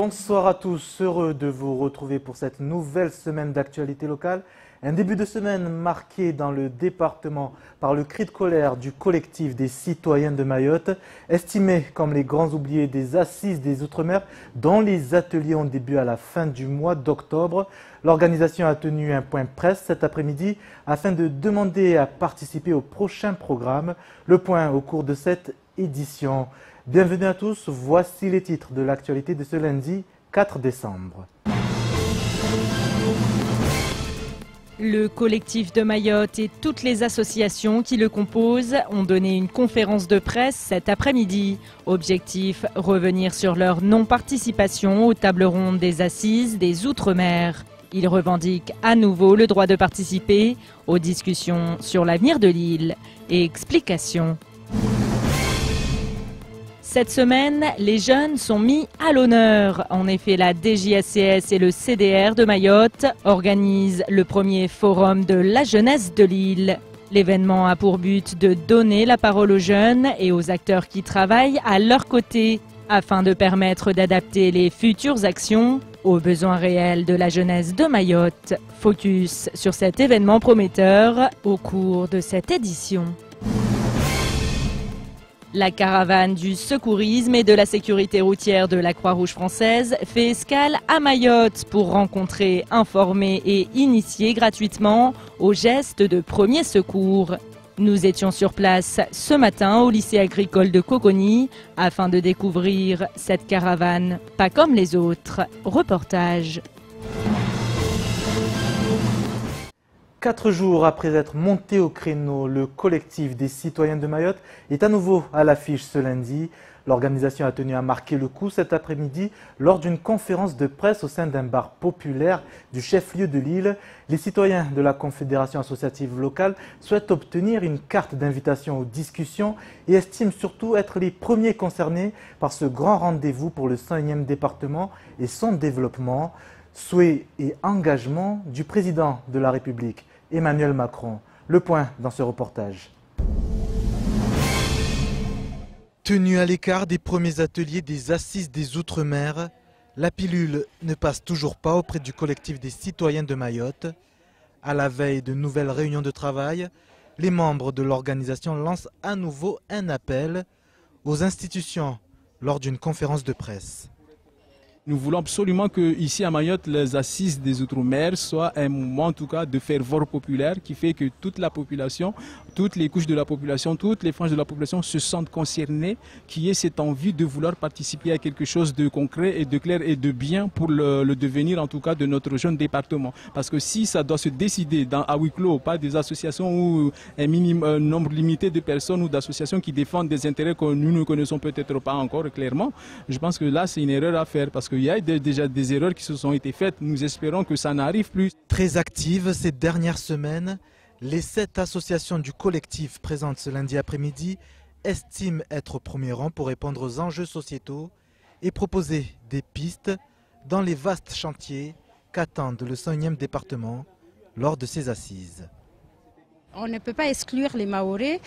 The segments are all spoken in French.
Bonsoir à tous, heureux de vous retrouver pour cette nouvelle semaine d'actualité locale. Un début de semaine marqué dans le département par le cri de colère du collectif des citoyens de Mayotte, estimés comme les grands oubliés des Assises des Outre-mer, dont les ateliers ont débuté à la fin du mois d'octobre. L'organisation a tenu un point presse cet après-midi afin de demander à participer au prochain programme. Le point au cours de cette édition. Bienvenue à tous, voici les titres de l'actualité de ce lundi 4 décembre. Le collectif de Mayotte et toutes les associations qui le composent ont donné une conférence de presse cet après-midi. Objectif, revenir sur leur non-participation aux tables rondes des Assises des Outre-mer. Ils revendiquent à nouveau le droit de participer aux discussions sur l'avenir de l'île et explications. Cette semaine, les jeunes sont mis à l'honneur. En effet, la DJSCS et le CDR de Mayotte organisent le premier forum de la jeunesse de l'île. L'événement a pour but de donner la parole aux jeunes et aux acteurs qui travaillent à leur côté, afin de permettre d'adapter les futures actions aux besoins réels de la jeunesse de Mayotte. Focus sur cet événement prometteur au cours de cette édition. La caravane du secourisme et de la sécurité routière de la Croix-Rouge française fait escale à Mayotte pour rencontrer, informer et initier gratuitement aux gestes de premier secours. Nous étions sur place ce matin au lycée agricole de Coconi afin de découvrir cette caravane, pas comme les autres. Reportage. 4 jours après être monté au créneau, le collectif des citoyens de Mayotte est à nouveau à l'affiche ce lundi. L'organisation a tenu à marquer le coup cet après-midi lors d'une conférence de presse au sein d'un bar populaire du chef-lieu de l'île. Les citoyens de la Confédération associative locale souhaitent obtenir une carte d'invitation aux discussions et estiment surtout être les premiers concernés par ce grand rendez-vous pour le 101e département et son développement. Souhait et engagement du président de la République, Emmanuel Macron. Le point dans ce reportage. Tenu à l'écart des premiers ateliers des Assises des Outre-mer, la pilule ne passe toujours pas auprès du collectif des citoyens de Mayotte. À la veille de nouvelles réunions de travail, les membres de l'organisation lancent à nouveau un appel aux institutions lors d'une conférence de presse. Nous voulons absolument que ici à Mayotte, les Assises des Outre-mer soient un moment en tout cas de ferveur populaire qui fait que toute la population, toutes les couches de la population, toutes les franges de la population se sentent concernées, qu'il y ait cette envie de vouloir participer à quelque chose de concret et de clair et de bien pour le devenir en tout cas de notre jeune département. Parce que si ça doit se décider à huis clos, pas des associations ou un nombre limité de personnes ou d'associations qui défendent des intérêts que nous ne connaissons peut-être pas encore clairement, je pense que là c'est une erreur à faire parce que il y a déjà des erreurs qui se sont été faites. Nous espérons que ça n'arrive plus. Très actives ces dernières semaines, les 7 associations du collectif présentes ce lundi après-midi estiment être au premier rang pour répondre aux enjeux sociétaux et proposer des pistes dans les vastes chantiers qu'attendent le 101e département lors de ces assises. On ne peut pas exclure les Mahorais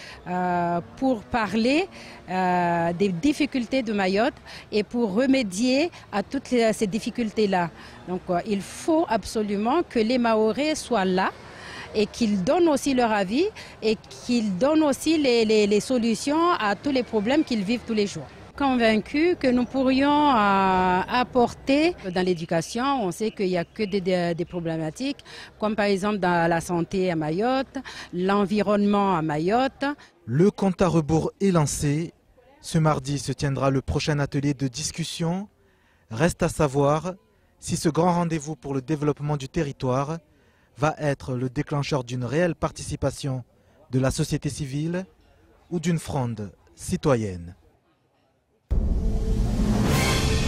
pour parler des difficultés de Mayotte et pour remédier à toutes ces difficultés-là. Donc il faut absolument que les Mahorais soient là et qu'ils donnent aussi leur avis et qu'ils donnent aussi les solutions à tous les problèmes qu'ils vivent tous les jours. Convaincus que nous pourrions apporter dans l'éducation. On sait qu'il n'y a que des problématiques, comme par exemple dans la santé à Mayotte, l'environnement à Mayotte. Le compte à rebours est lancé. Ce mardi se tiendra le prochain atelier de discussion. Reste à savoir si ce grand rendez-vous pour le développement du territoire va être le déclencheur d'une réelle participation de la société civile ou d'une fronde citoyenne.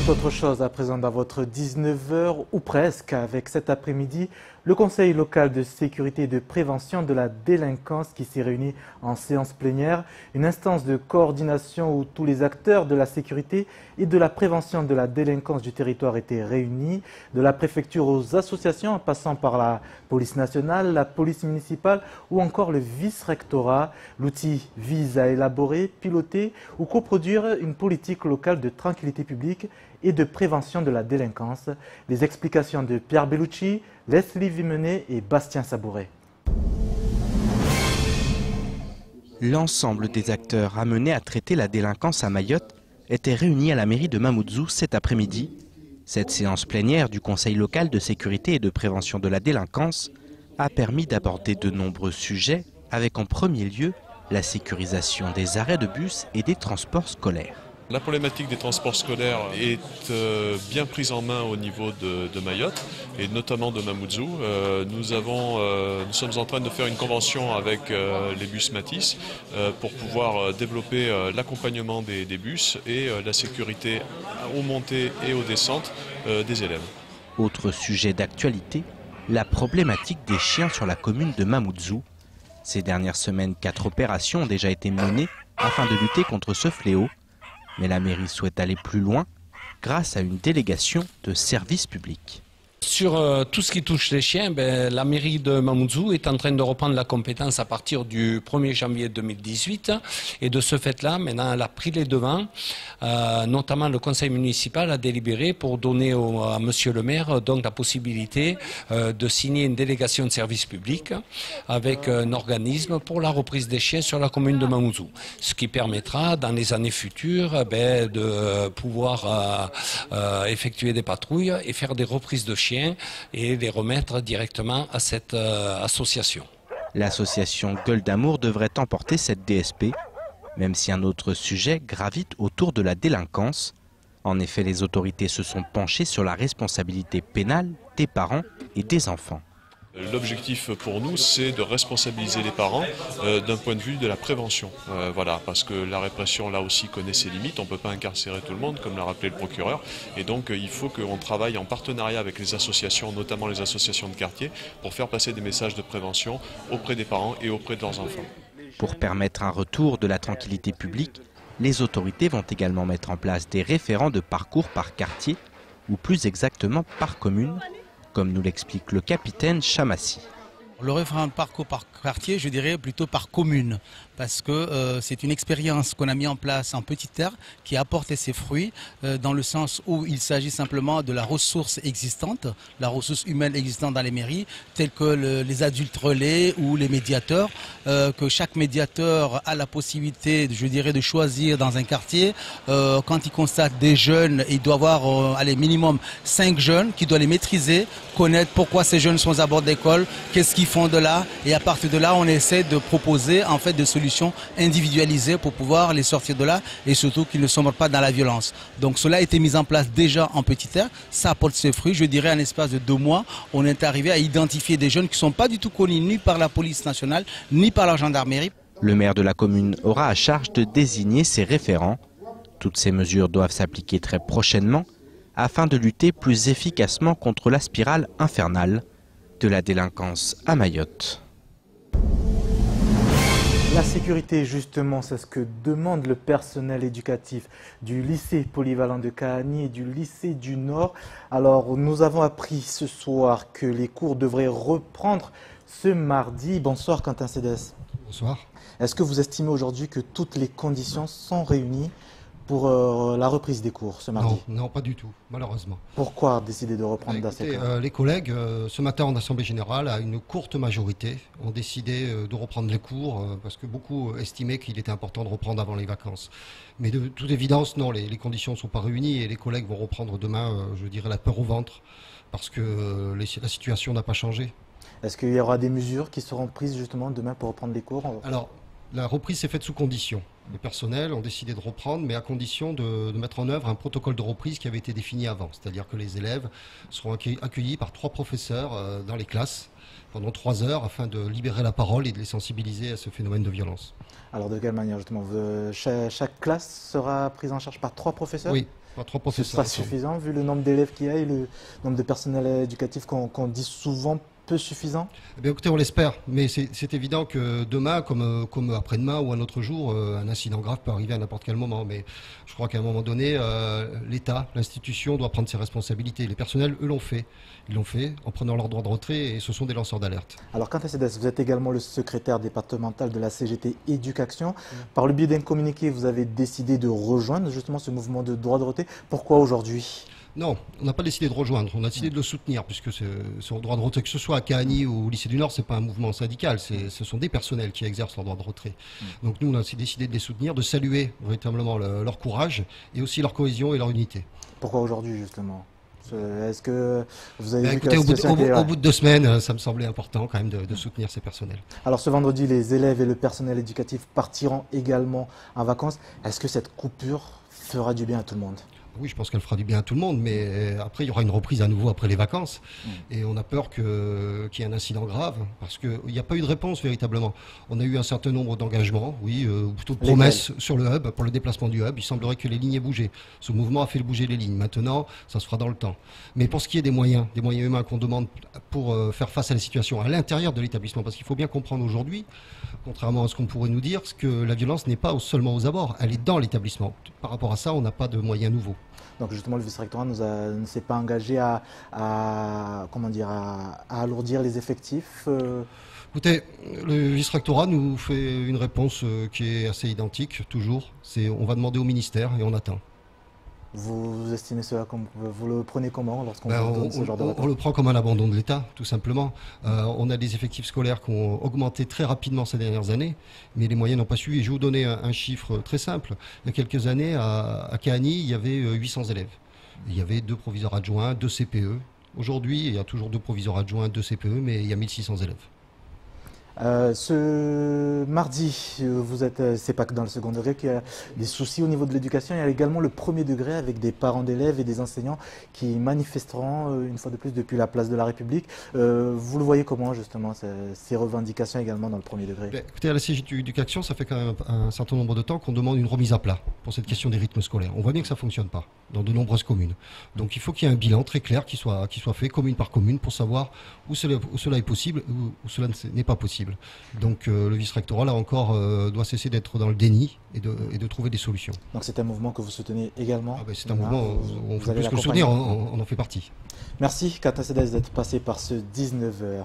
Autre chose à présent dans votre 19h ou presque avec cet après-midi Le Conseil local de sécurité et de prévention de la délinquance qui s'est réuni en séance plénière, une instance de coordination où tous les acteurs de la sécurité et de la prévention de la délinquance du territoire étaient réunis, de la préfecture aux associations en passant par la police nationale, la police municipale ou encore le vice-rectorat. L'outil vise à élaborer, piloter ou coproduire une politique locale de tranquillité publique et de prévention de la délinquance. Les explications de Pierre Bellucci, Leslie Vimenet et Bastien Sabouret. L'ensemble des acteurs amenés à traiter la délinquance à Mayotte étaient réunis à la mairie de Mamoudzou cet après-midi. Cette séance plénière du Conseil local de sécurité et de prévention de la délinquance a permis d'aborder de nombreux sujets, avec en premier lieu la sécurisation des arrêts de bus et des transports scolaires. La problématique des transports scolaires est bien prise en main au niveau de Mayotte et notamment de Mamoudzou. Nous sommes en train de faire une convention avec les bus Matisse pour pouvoir développer l'accompagnement des bus et la sécurité aux montées et aux descentes des élèves. Autre sujet d'actualité, la problématique des chiens sur la commune de Mamoudzou. Ces dernières semaines, 4 opérations ont déjà été menées afin de lutter contre ce fléau. Mais la mairie souhaite aller plus loin grâce à une délégation de services publics. Sur tout ce qui touche les chiens, la mairie de Mamoudzou est en train de reprendre la compétence à partir du 1er janvier 2018. Et de ce fait-là, maintenant, elle a pris les devants. Notamment, le conseil municipal a délibéré pour donner à monsieur le maire donc, la possibilité de signer une délégation de service public avec un organisme pour la reprise des chiens sur la commune de Mamoudzou. Ce qui permettra, dans les années futures, de pouvoir effectuer des patrouilles et faire des reprises de chiens et les remettre directement à cette association. L'association Gueule d'Amour devrait emporter cette DSP, même si un autre sujet gravite autour de la délinquance. En effet, les autorités se sont penchées sur la responsabilité pénale des parents et des enfants. L'objectif pour nous, c'est de responsabiliser les parents d'un point de vue de la prévention. Voilà, parce que la répression, là aussi, connaît ses limites. On ne peut pas incarcérer tout le monde, comme l'a rappelé le procureur. Et donc, il faut qu'on travaille en partenariat avec les associations, notamment les associations de quartier, pour faire passer des messages de prévention auprès des parents et auprès de leurs enfants. Pour permettre un retour de la tranquillité publique, les autorités vont également mettre en place des référents de parcours par quartier, ou plus exactement par commune, comme nous l'explique le capitaine Chamassi. Le référent de parcours par quartier, je dirais plutôt par commune, parce que c'est une expérience qu'on a mis en place en petite terre qui a apporté ses fruits, dans le sens où il s'agit simplement de la ressource existante, la ressource humaine existante dans les mairies, telles que les adultes relais ou les médiateurs, que chaque médiateur a la possibilité, je dirais, de choisir dans un quartier. Quand il constate des jeunes, il doit avoir minimum 5 jeunes qui doit les maîtriser, connaître pourquoi ces jeunes sont à bord d'école, qu'est-ce qu'ils font de là, et à partir de là, on essaie de proposer en fait des solutions individualisées pour pouvoir les sortir de là et surtout qu'ils ne sombrent pas dans la violence. Donc cela a été mis en place déjà en petite terre, ça apporte ses fruits. Je dirais en l'espace de 2 mois, on est arrivé à identifier des jeunes qui ne sont pas du tout connus ni par la police nationale ni par la gendarmerie. Le maire de la commune aura à charge de désigner ses référents. Toutes ces mesures doivent s'appliquer très prochainement afin de lutter plus efficacement contre la spirale infernale de la délinquance à Mayotte. La sécurité, justement, c'est ce que demande le personnel éducatif du lycée polyvalent de Kahani et du lycée du Nord. Alors, nous avons appris ce soir que les cours devraient reprendre ce mardi. Bonsoir Quentin Cédès. Bonsoir. Est-ce que vous estimez aujourd'hui que toutes les conditions sont réunies pour la reprise des cours ce mardi? Non, pas du tout, malheureusement. Pourquoi décider de reprendre dans ces cas? Les collègues, ce matin en Assemblée Générale, à une courte majorité, ont décidé de reprendre les cours parce que beaucoup estimaient qu'il était important de reprendre avant les vacances. Mais de toute évidence, non, les conditions ne sont pas réunies et les collègues vont reprendre demain, je dirais, la peur au ventre parce que la situation n'a pas changé. Est-ce qu'il y aura des mesures qui seront prises justement demain pour reprendre les cours? Alors, la reprise s'est faite sous condition. Les personnels ont décidé de reprendre, mais à condition de mettre en œuvre un protocole de reprise qui avait été défini avant. C'est-à-dire que les élèves seront accueillis par 3 professeurs dans les classes pendant 3 heures afin de libérer la parole et de les sensibiliser à ce phénomène de violence. Alors de quelle manière justement chaque classe sera prise en charge par 3 professeurs? Oui, par 3 professeurs. Ce sera suffisant vu le nombre d'élèves qu'il y a et le nombre de personnels éducatifs qu'on dit souvent peu suffisant? Eh bien, écoutez, on l'espère, mais c'est évident que demain, comme après-demain ou un autre jour, un incident grave peut arriver à n'importe quel moment. Mais je crois qu'à un moment donné, l'État, l'institution doit prendre ses responsabilités. Les personnels, eux, l'ont fait. Ils l'ont fait en prenant leur droit de retrait et ce sont des lanceurs d'alerte. Alors, quant à CEDES, vous êtes également le secrétaire départemental de la CGT Éducation. Par le biais d'un communiqué, vous avez décidé de rejoindre justement ce mouvement de droit de retrait. Pourquoi aujourd'hui? Non, on n'a pas décidé de rejoindre, on a décidé de le soutenir, puisque son droit de retrait, que ce soit à Cahagny ou au lycée du Nord, ce n'est pas un mouvement syndical, ce sont des personnels qui exercent leur droit de retrait. Donc nous, on a décidé de les soutenir, de saluer véritablement leur courage et aussi leur cohésion et leur unité. Pourquoi aujourd'hui justement? Est-ce que vous avez vu écoutez, que la situation au bout de 2 semaines, ça me semblait important quand même de soutenir ces personnels. Alors ce vendredi, les élèves et le personnel éducatif partiront également en vacances. Est-ce que cette coupure fera du bien à tout le monde? Oui, je pense qu'elle fera du bien à tout le monde, mais après, il y aura une reprise à nouveau après les vacances. Et on a peur qu'il y ait un incident grave, parce qu'il n'y a pas eu de réponse véritablement. On a eu un certain nombre d'engagements, oui, ou plutôt de promesses sur le hub, pour le déplacement du hub. Il semblerait que les lignes aient bougé. Ce mouvement a fait bouger les lignes. Maintenant, ça se fera dans le temps. Mais pour ce qui est des moyens humains qu'on demande pour faire face à la situation à l'intérieur de l'établissement, parce qu'il faut bien comprendre aujourd'hui, contrairement à ce qu'on pourrait nous dire, que la violence n'est pas seulement aux abords, elle est dans l'établissement. Par rapport à ça, on n'a pas de moyens nouveaux. Donc justement, le vice-rectorat ne s'est pas engagé à alourdir les effectifs Écoutez, le vice-rectorat nous fait une réponse qui est assez identique, toujours. On va demander au ministère et on attend. Vous estimez cela comme vous le prenez comment lorsqu'on vous donne ce genre de réponse? On le prend comme un abandon de l'État, tout simplement. On a des effectifs scolaires qui ont augmenté très rapidement ces dernières années, mais les moyens n'ont pas suivi. Et je vais vous donner un chiffre très simple. Il y a quelques années, à Cahagny, il y avait 800 élèves. Il y avait 2 proviseurs adjoints, 2 CPE. Aujourd'hui, il y a toujours 2 proviseurs adjoints, 2 CPE, mais il y a 1600 élèves. Ce mardi, c'est pas que dans le second degré qu'il y a des soucis au niveau de l'éducation, il y a également le premier degré avec des parents d'élèves et des enseignants qui manifesteront une fois de plus depuis la place de la République. Vous le voyez comment justement ces revendications également dans le premier degré? Écoutez, à la CGT Éducation, ça fait quand même un certain nombre de temps qu'on demande une remise à plat pour cette question des rythmes scolaires. On voit bien que ça ne fonctionne pas dans de nombreuses communes. Donc il faut qu'il y ait un bilan très clair qui soit fait commune par commune pour savoir où cela est possible où cela n'est pas possible. Donc le vice-rectorat, là encore, doit cesser d'être dans le déni et de trouver des solutions. Donc c'est un mouvement que vous soutenez également? C'est un mouvement, on fait plus que le soutenir, on en fait partie. Merci Kata CEDES d'être passé par ce 19h.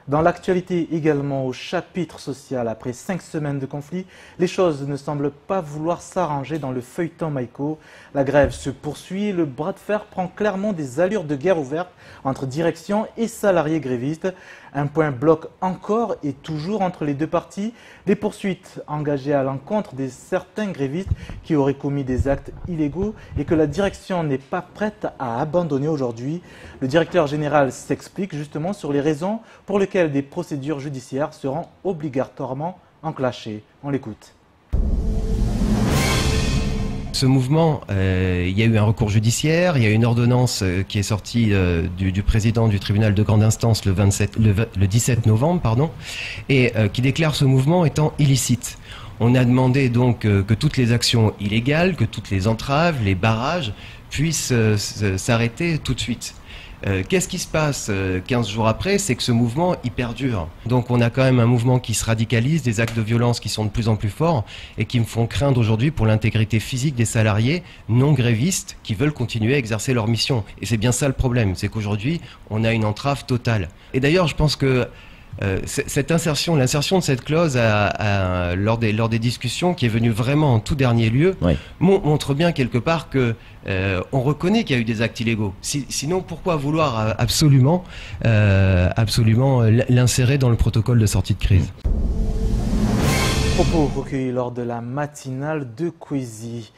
Dans l'actualité également, au chapitre social, après 5 semaines de conflit, les choses ne semblent pas vouloir s'arranger dans le feuilleton Maïko. La grève se poursuit et le bras de fer prend clairement des allures de guerre ouverte entre direction et salariés grévistes. Un point bloque encore et toujours entre les deux parties, les poursuites engagées à l'encontre de certains grévistes qui auraient commis des actes illégaux et que la direction n'est pas prête à abandonner aujourd'hui. Le directeur général s'explique justement sur les raisons pour lesquelles des procédures judiciaires seront obligatoirement enclenchées. On l'écoute. Ce mouvement, il y a eu un recours judiciaire, il y a une ordonnance qui est sortie du président du tribunal de grande instance le 17 novembre, et qui déclare ce mouvement étant illicite. On a demandé donc que toutes les actions illégales, que toutes les entraves, les barrages puissent s'arrêter tout de suite. Qu'est-ce qui se passe 15 jours après? C'est que ce mouvement, il perdure. Donc on a quand même un mouvement qui se radicalise, des actes de violence qui sont de plus en plus forts et qui me font craindre aujourd'hui pour l'intégrité physique des salariés non grévistes qui veulent continuer à exercer leur mission. Et c'est bien ça le problème, c'est qu'aujourd'hui, on a une entrave totale. Et d'ailleurs, je pense que l'insertion de cette clause lors des discussions qui est venue vraiment en tout dernier lieu, montre bien quelque part que on reconnaît qu'il y a eu des actes illégaux. Sinon, pourquoi vouloir absolument l'insérer dans le protocole de sortie de crise? Propos recueillis lors de la matinale de Kwezi.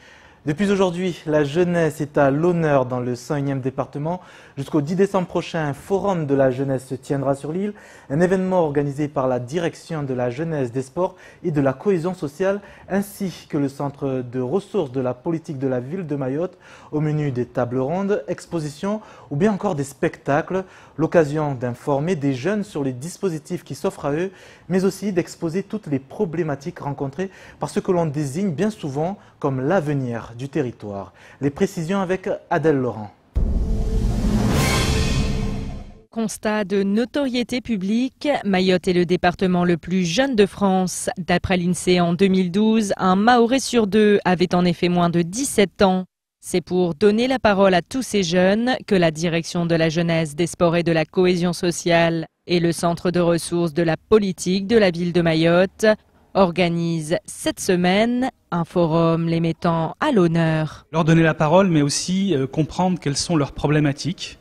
Depuis aujourd'hui, la jeunesse est à l'honneur dans le 101e département. Jusqu'au 10 décembre prochain, un forum de la jeunesse se tiendra sur l'île, un événement organisé par la direction de la jeunesse, des sports et de la cohésion sociale, ainsi que le centre de ressources de la politique de la ville de Mayotte. Au menu des tables rondes, expositions ou bien encore des spectacles, l'occasion d'informer des jeunes sur les dispositifs qui s'offrent à eux, mais aussi d'exposer toutes les problématiques rencontrées par ce que l'on désigne bien souvent comme l'avenir du territoire. Les précisions avec Adèle Laurent. Constat de notoriété publique, Mayotte est le département le plus jeune de France. D'après l'INSEE en 2012, un Mahorais sur 2 avait en effet moins de 17 ans. C'est pour donner la parole à tous ces jeunes que la direction de la jeunesse, des sports et de la cohésion sociale et le centre de ressources de la politique de la ville de Mayotte organisent cette semaine un forum les mettant à l'honneur. Leur donner la parole, mais aussi comprendre quelles sont leurs problématiques.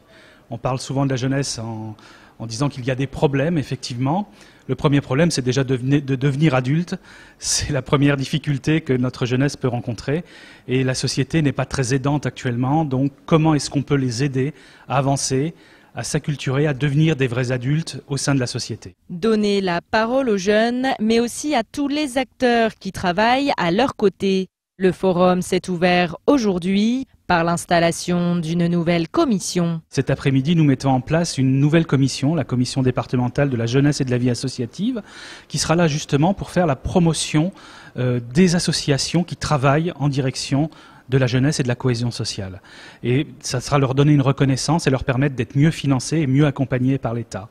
On parle souvent de la jeunesse en disant qu'il y a des problèmes, effectivement. Le premier problème, c'est déjà de devenir adulte. C'est la première difficulté que notre jeunesse peut rencontrer. Et la société n'est pas très aidante actuellement. Donc, comment est-ce qu'on peut les aider à avancer, à s'acculturer, à devenir des vrais adultes au sein de la société? Donner la parole aux jeunes, mais aussi à tous les acteurs qui travaillent à leur côté. Le forum s'est ouvert aujourd'hui par l'installation d'une nouvelle commission. Cet après-midi, nous mettons en place une nouvelle commission, la commission départementale de la jeunesse et de la vie associative, qui sera là justement pour faire la promotion des associations qui travaillent en direction de la jeunesse et de la cohésion sociale. Et ça sera leur donner une reconnaissance et leur permettre d'être mieux financés et mieux accompagnés par l'État.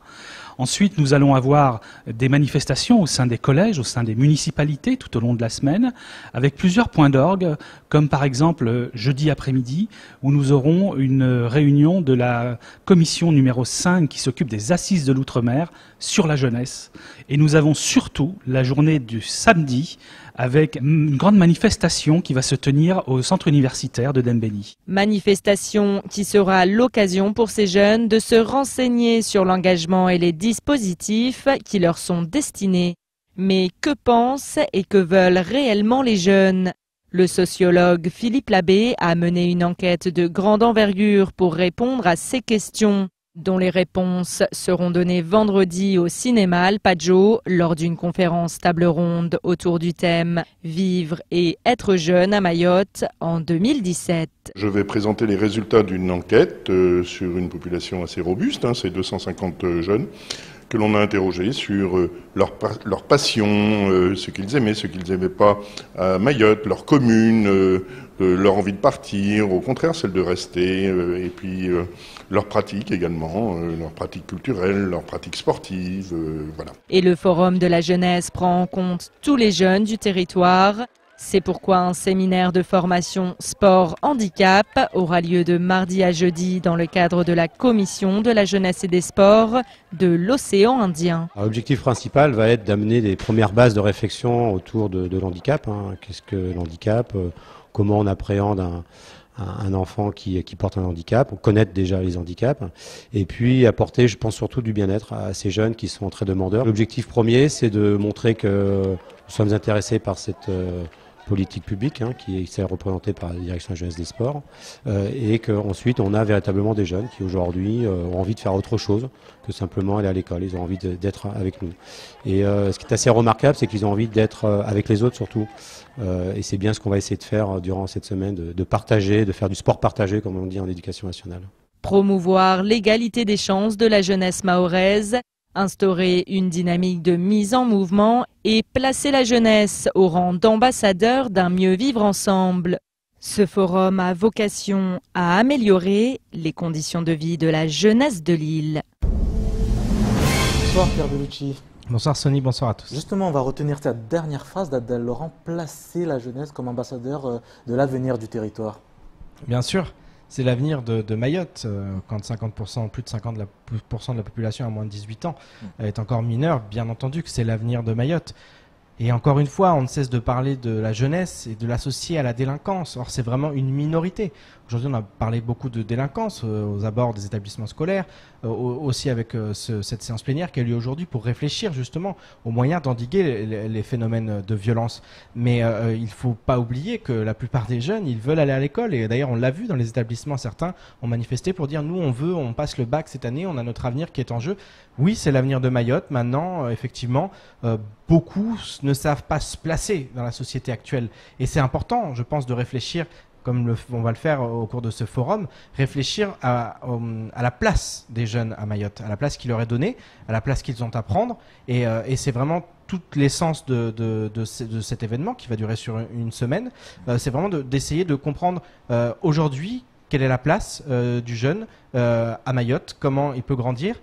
Ensuite, nous allons avoir des manifestations au sein des collèges, au sein des municipalités tout au long de la semaine, avec plusieurs points d'orgue, comme par exemple jeudi après-midi, où nous aurons une réunion de la commission numéro 5 qui s'occupe des assises de l'outre-mer sur la jeunesse. Et nous avons surtout la journée du samedi avec une grande manifestation qui va se tenir au centre universitaire de Dembéni. Manifestation qui sera l'occasion pour ces jeunes de se renseigner sur l'engagement et les dispositifs qui leur sont destinés. Mais que pensent et que veulent réellement les jeunes? Le sociologue Philippe Labbé a mené une enquête de grande envergure pour répondre à ces questions, dont les réponses seront données vendredi au cinéma Alpaggio lors d'une conférence table ronde autour du thème « Vivre et être jeune à Mayotte » en 2017. Je vais présenter les résultats d'une enquête sur une population assez robuste, c'est 250 jeunes que l'on a interrogés sur leur passion, ce qu'ils aimaient, ce qu'ils n'aimaient pas à Mayotte, leur commune, leur envie de partir, au contraire celle de rester, et puis leurs pratiques également, leurs pratiques culturelles, leurs pratiques sportives, voilà. Et le Forum de la jeunesse prend en compte tous les jeunes du territoire. C'est pourquoi un séminaire de formation sport-handicap aura lieu de mardi à jeudi dans le cadre de la Commission de la jeunesse et des sports de l'océan Indien. L'objectif principal va être d'amener des premières bases de réflexion autour de l'handicap. Qu'est-ce que l'handicap? Comment on appréhende un enfant qui porte un handicap, connaître déjà les handicaps, et puis apporter, je pense, surtout du bien-être à ces jeunes qui sont très demandeurs. L'objectif premier, c'est de montrer que nous sommes intéressés par cette politique publique qui est représentée par la direction de la jeunesse des sports, et qu'ensuite on a véritablement des jeunes qui aujourd'hui ont envie de faire autre chose que simplement aller à l'école. Ils ont envie d'être avec nous. Et ce qui est assez remarquable, c'est qu'ils ont envie d'être avec les autres surtout. Et c'est bien ce qu'on va essayer de faire durant cette semaine, de partager, de faire du sport partagé, comme on dit en éducation nationale. Promouvoir l'égalité des chances de la jeunesse mahoraise, instaurer une dynamique de mise en mouvement et placer la jeunesse au rang d'ambassadeur d'un mieux vivre ensemble. Ce forum a vocation à améliorer les conditions de vie de la jeunesse de l'île. Bonsoir Pierre Bellucci. Bonsoir Sonny, bonsoir à tous. Justement, on va retenir cette dernière phrase d'Adèle Laurent, placer la jeunesse comme ambassadeur de l'avenir du territoire. Bien sûr, c'est l'avenir de Mayotte. Quand 50%, plus de 50% de la population a moins de 18 ans est encore mineure, bien entendu que c'est l'avenir de Mayotte. Et encore une fois, on ne cesse de parler de la jeunesse et de l'associer à la délinquance. Or, c'est vraiment une minorité. Aujourd'hui, on a parlé beaucoup de délinquance aux abords des établissements scolaires, aussi avec cette séance plénière qui a lieu aujourd'hui pour réfléchir justement aux moyens d'endiguer les phénomènes de violence. Mais il ne faut pas oublier que la plupart des jeunes, ils veulent aller à l'école. Et d'ailleurs, on l'a vu dans les établissements, certains ont manifesté pour dire « nous, on passe le bac cette année, on a notre avenir qui est en jeu ». Oui, c'est l'avenir de Mayotte. Maintenant, effectivement, beaucoup ne savent pas se placer dans la société actuelle. Et c'est important, je pense, de réfléchir, comme on va le faire au cours de ce forum, réfléchir à la place des jeunes à Mayotte, à la place qui leur est donnée, à la place qu'ils ont à prendre. Et c'est vraiment toute l'essence de cet événement qui va durer sur une semaine. C'est vraiment d'essayer de comprendre aujourd'hui quelle est la place du jeune à Mayotte, comment il peut grandir,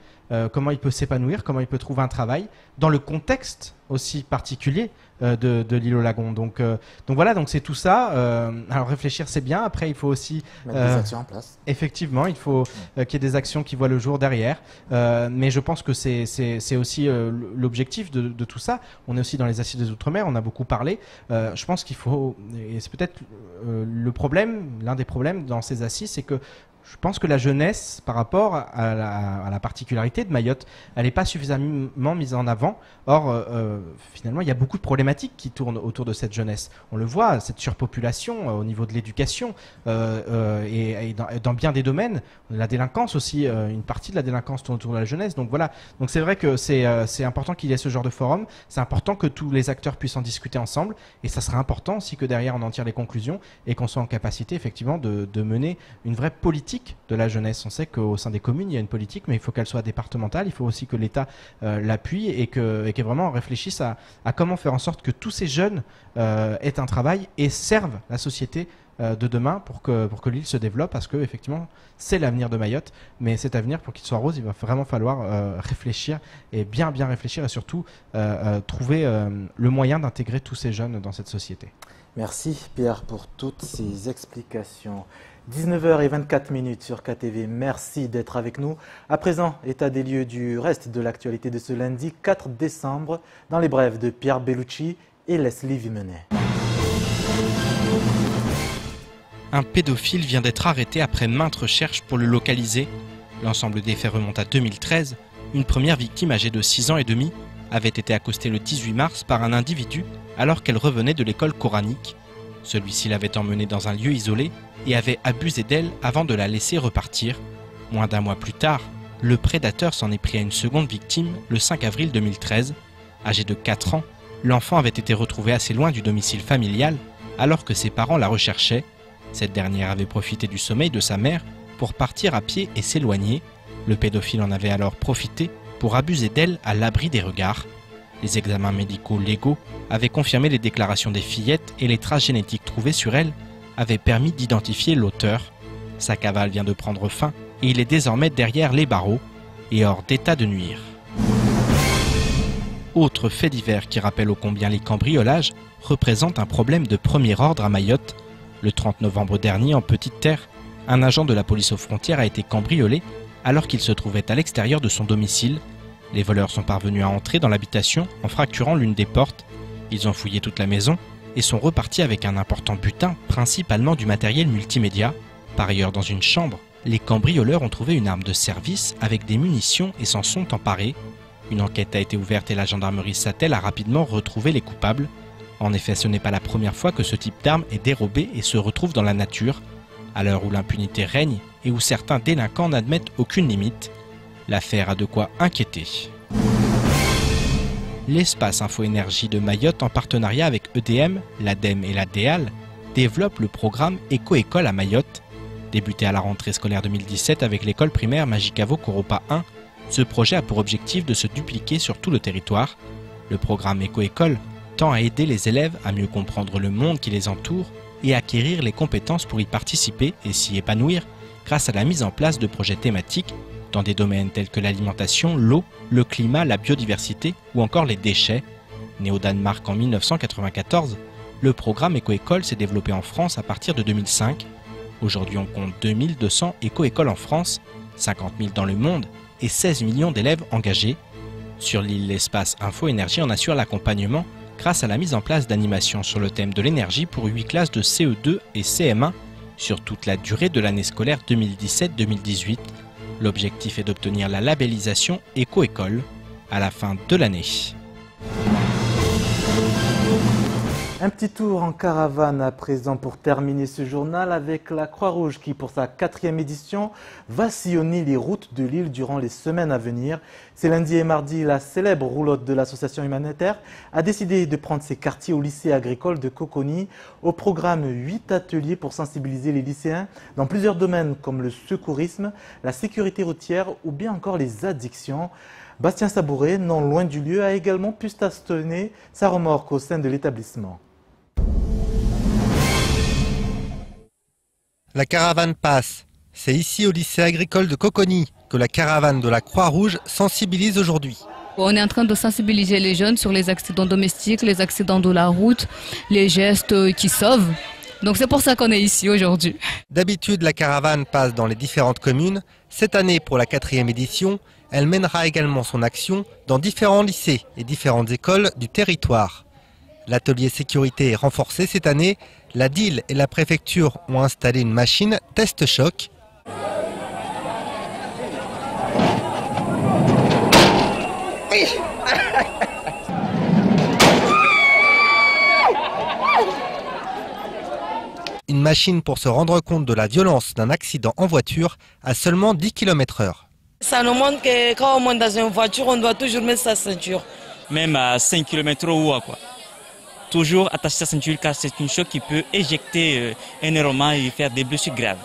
comment il peut s'épanouir, comment il peut trouver un travail, dans le contexte aussi particulier de l'île aux Lagons. Donc voilà, donc c'est tout ça. Alors réfléchir c'est bien, après il faut aussi mettre des actions en place. Effectivement, il faut qu'il y ait des actions qui voient le jour derrière. Mais je pense que c'est aussi l'objectif de tout ça. On est aussi dans les assises des Outre-mer, on a beaucoup parlé. Je pense qu'il faut, et c'est peut-être le problème, l'un des problèmes dans ces assises, c'est que je pense que la jeunesse, par rapport à la particularité de Mayotte, elle n'est pas suffisamment mise en avant. Or, finalement, il y a beaucoup de problématiques qui tournent autour de cette jeunesse. On le voit, cette surpopulation au niveau de l'éducation et dans bien des domaines. La délinquance aussi, une partie de la délinquance tourne autour de la jeunesse. Donc voilà, donc c'est vrai que c'est important qu'il y ait ce genre de forum. C'est important que tous les acteurs puissent en discuter ensemble. Et ça sera important aussi que derrière, on en tire les conclusions et qu'on soit en capacité, effectivement, de mener une vraie politique de la jeunesse. On sait qu'au sein des communes, il y a une politique, mais il faut qu'elle soit départementale. Il faut aussi que l'État l'appuie et que vraiment réfléchisse à comment faire en sorte que tous ces jeunes aient un travail et servent la société de demain pour que l'île se développe, parce que effectivement c'est l'avenir de Mayotte, mais cet avenir, pour qu'il soit rose, il va vraiment falloir réfléchir et bien réfléchir et surtout trouver le moyen d'intégrer tous ces jeunes dans cette société. Merci Pierre pour toutes ces explications. 19h24 sur KTV, merci d'être avec nous. À présent, état des lieux du reste de l'actualité de ce lundi 4 décembre, dans les brèves de Pierre Bellucci et Leslie Vimenet. Un pédophile vient d'être arrêté après maintes recherches pour le localiser. L'ensemble des faits remonte à 2013. Une première victime âgée de 6 ans et demi avait été accostée le 18 mars par un individu alors qu'elle revenait de l'école coranique. Celui-ci l'avait emmenée dans un lieu isolé et avait abusé d'elle avant de la laisser repartir. Moins d'un mois plus tard, le prédateur s'en est pris à une seconde victime le 5 avril 2013. Âgée de 4 ans, l'enfant avait été retrouvé assez loin du domicile familial alors que ses parents la recherchaient. Cette dernière avait profité du sommeil de sa mère pour partir à pied et s'éloigner. Le pédophile en avait alors profité pour abuser d'elle à l'abri des regards. Les examens médicaux légaux avaient confirmé les déclarations des fillettes et les traces génétiques trouvées sur elles avaient permis d'identifier l'auteur. Sa cavale vient de prendre fin et il est désormais derrière les barreaux et hors d'état de nuire. Autre fait divers qui rappelle ô combien les cambriolages représentent un problème de premier ordre à Mayotte. Le 30 novembre dernier, en Petite Terre, un agent de la police aux frontières a été cambriolé alors qu'il se trouvait à l'extérieur de son domicile. Les voleurs sont parvenus à entrer dans l'habitation en fracturant l'une des portes. Ils ont fouillé toute la maison et sont repartis avec un important butin, principalement du matériel multimédia. Par ailleurs, dans une chambre, les cambrioleurs ont trouvé une arme de service avec des munitions et s'en sont emparés. Une enquête a été ouverte et la gendarmerie Sattel a rapidement retrouvé les coupables. En effet, ce n'est pas la première fois que ce type d'arme est dérobé et se retrouve dans la nature. À l'heure où l'impunité règne et où certains délinquants n'admettent aucune limite, l'affaire a de quoi inquiéter. L'espace Info-Énergie de Mayotte, en partenariat avec EDM, l'ADEME et la DEAL, développe le programme Éco-École à Mayotte. Débuté à la rentrée scolaire 2017 avec l'école primaire Magicavo Koropa 1, ce projet a pour objectif de se dupliquer sur tout le territoire. Le programme Éco-École tend à aider les élèves à mieux comprendre le monde qui les entoure et à acquérir les compétences pour y participer et s'y épanouir grâce à la mise en place de projets thématiques dans des domaines tels que l'alimentation, l'eau, le climat, la biodiversité ou encore les déchets. Né au Danemark en 1994, le programme Éco-École s'est développé en France à partir de 2005. Aujourd'hui, on compte 2200 éco-écoles en France, 50 000 dans le monde et 16 millions d'élèves engagés. Sur l'île, l'espace Info-Énergie en assure l'accompagnement grâce à la mise en place d'animations sur le thème de l'énergie pour 8 classes de CE2 et CM1 sur toute la durée de l'année scolaire 2017-2018. L'objectif est d'obtenir la labellisation Éco-École à la fin de l'année. Un petit tour en caravane à présent pour terminer ce journal avec la Croix-Rouge qui, pour sa 4e édition, va sillonner les routes de l'île durant les semaines à venir. C'est lundi et mardi, la célèbre roulotte de l'association humanitaire a décidé de prendre ses quartiers au lycée agricole de Coconi. Au programme, 8 ateliers pour sensibiliser les lycéens dans plusieurs domaines comme le secourisme, la sécurité routière ou bien encore les addictions. Bastien Sabouret, non loin du lieu, a également pu stationner sa remorque au sein de l'établissement. La caravane passe. C'est ici au lycée agricole de Coconi que la caravane de la Croix-Rouge sensibilise aujourd'hui. On est en train de sensibiliser les jeunes sur les accidents domestiques, les accidents de la route, les gestes qui sauvent. Donc c'est pour ça qu'on est ici aujourd'hui. D'habitude, la caravane passe dans les différentes communes. Cette année, pour la 4e édition, elle mènera également son action dans différents lycées et différentes écoles du territoire. L'atelier sécurité est renforcé cette année. La DIL et la préfecture ont installé une machine test-choc. Une machine pour se rendre compte de la violence d'un accident en voiture à seulement 10 km/h. Ça nous montre que quand on monte dans une voiture, on doit toujours mettre sa ceinture. Même à 5 km ou à quoi. Toujours attacher sa ceinture car c'est une choc qui peut éjecter énormément et faire des blessures graves.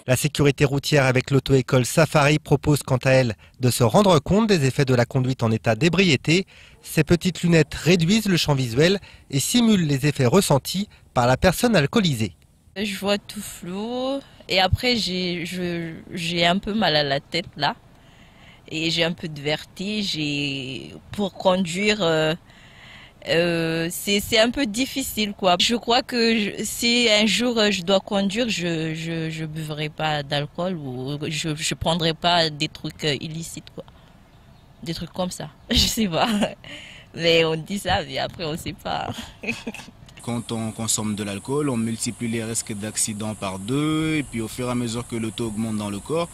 La sécurité routière avec l'auto-école Safari propose quant à elle de se rendre compte des effets de la conduite en état d'ébriété. Ces petites lunettes réduisent le champ visuel et simulent les effets ressentis par la personne alcoolisée. Je vois tout flou et après j'ai un peu mal à la tête là et j'ai un peu de vertige et pour conduire c'est un peu difficile quoi. Je crois que si un jour je dois conduire, je buvrai pas d'alcool ou je prendrai pas des trucs illicites quoi. Des trucs comme ça. Je sais pas. Mais on dit ça mais après on sait pas. Quand on consomme de l'alcool, on multiplie les risques d'accident par 2 et puis au fur et à mesure que le taux augmente dans le corps,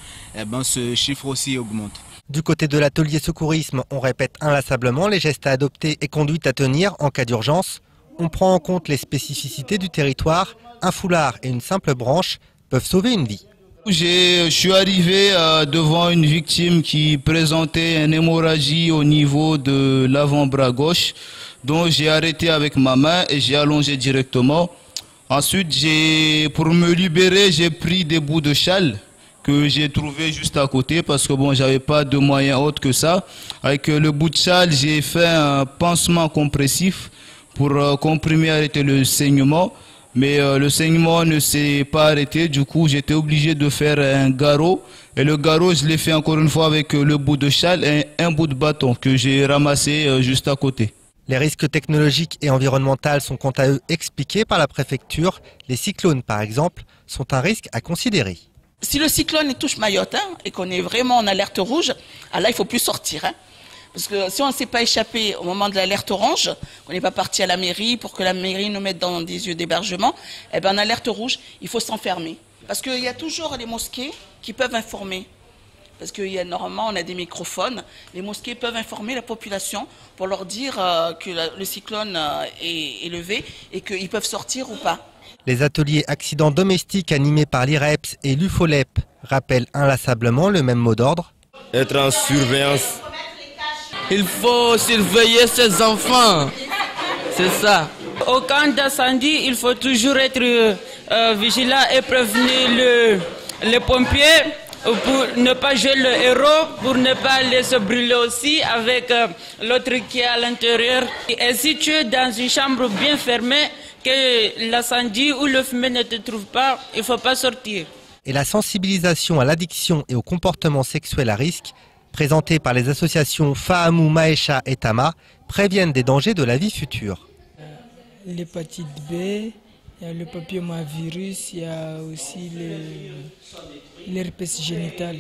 ce chiffre aussi augmente. Du côté de l'atelier secourisme, on répète inlassablement les gestes à adopter et conduites à tenir en cas d'urgence. On prend en compte les spécificités du territoire. Un foulard et une simple branche peuvent sauver une vie. Je suis arrivé devant une victime qui présentait une hémorragie au niveau de l'avant-bras gauche. Donc j'ai arrêté avec ma main et j'ai allongé directement. Ensuite, pour me libérer, j'ai pris des bouts de châle que j'ai trouvé juste à côté parce que bon, j'avais pas de moyens autres que ça. Avec le bout de châle, j'ai fait un pansement compressif pour comprimer et arrêter le saignement. Mais le saignement ne s'est pas arrêté, du coup j'étais obligé de faire un garrot. Et le garrot, je l'ai fait encore une fois avec le bout de châle et un bout de bâton que j'ai ramassé juste à côté. Les risques technologiques et environnementaux sont quant à eux expliqués par la préfecture. Les cyclones, par exemple, sont un risque à considérer. Si le cyclone touche Mayotte et qu'on est vraiment en alerte rouge, là il ne faut plus sortir. Parce que si on ne s'est pas échappé au moment de l'alerte orange, qu'on n'est pas parti à la mairie pour que la mairie nous mette dans des lieux d'hébergement, en alerte rouge, il faut s'enfermer. Parce qu'il y a toujours les mosquées qui peuvent informer. Parce que normalement, on a des microphones. Les mosquées peuvent informer la population pour leur dire que le cyclone est levé et qu'ils peuvent sortir ou pas. Les ateliers accidents domestiques animés par l'IREPS et l'UFOLEP rappellent inlassablement le même mot d'ordre. Être en surveillance. Il faut surveiller ses enfants, c'est ça. Au cas d'incendie, il faut toujours être vigilant et prévenir les pompiers pour ne pas jouer le héros, pour ne pas laisser brûler aussi avec l'autre qui est à l'intérieur. Et si tu es dans une chambre bien fermée, que l'incendie ou le fumée ne te trouve pas, il ne faut pas sortir. Et la sensibilisation à l'addiction et au comportement sexuel à risque, présentée par les associations Fahamou, Maesha et Tama, préviennent des dangers de la vie future. L'hépatite B, il y a le papillomavirus, il y a aussi l'herpès génital.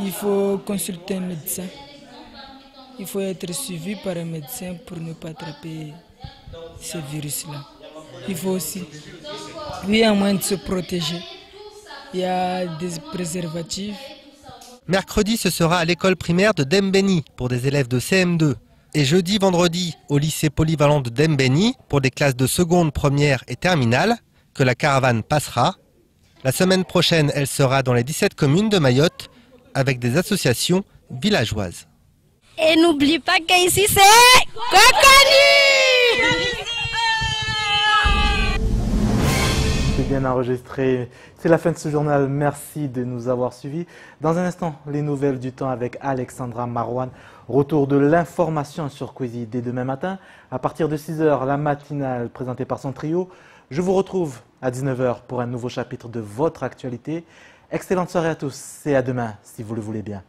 Il faut consulter un médecin. Il faut être suivi par un médecin pour ne pas attraper ce virus-là. Il faut aussi, oui, à moins de se protéger. Il y a des préservatifs. Mercredi, ce sera à l'école primaire de Dembéni pour des élèves de CM2. Et jeudi, vendredi, au lycée polyvalent de Dembéni pour des classes de seconde, première et terminale, que la caravane passera. La semaine prochaine, elle sera dans les 17 communes de Mayotte avec des associations villageoises. Et n'oublie pas qu'ici c'est Coconi! C'est bien enregistré. C'est la fin de ce journal. Merci de nous avoir suivis. Dans un instant, les nouvelles du temps avec Alexandra Marouane. Retour de l'information sur Kwezi dès demain matin. À partir de 6 h, la matinale présentée par son trio. Je vous retrouve à 19h pour un nouveau chapitre de votre actualité. Excellente soirée à tous et à demain si vous le voulez bien.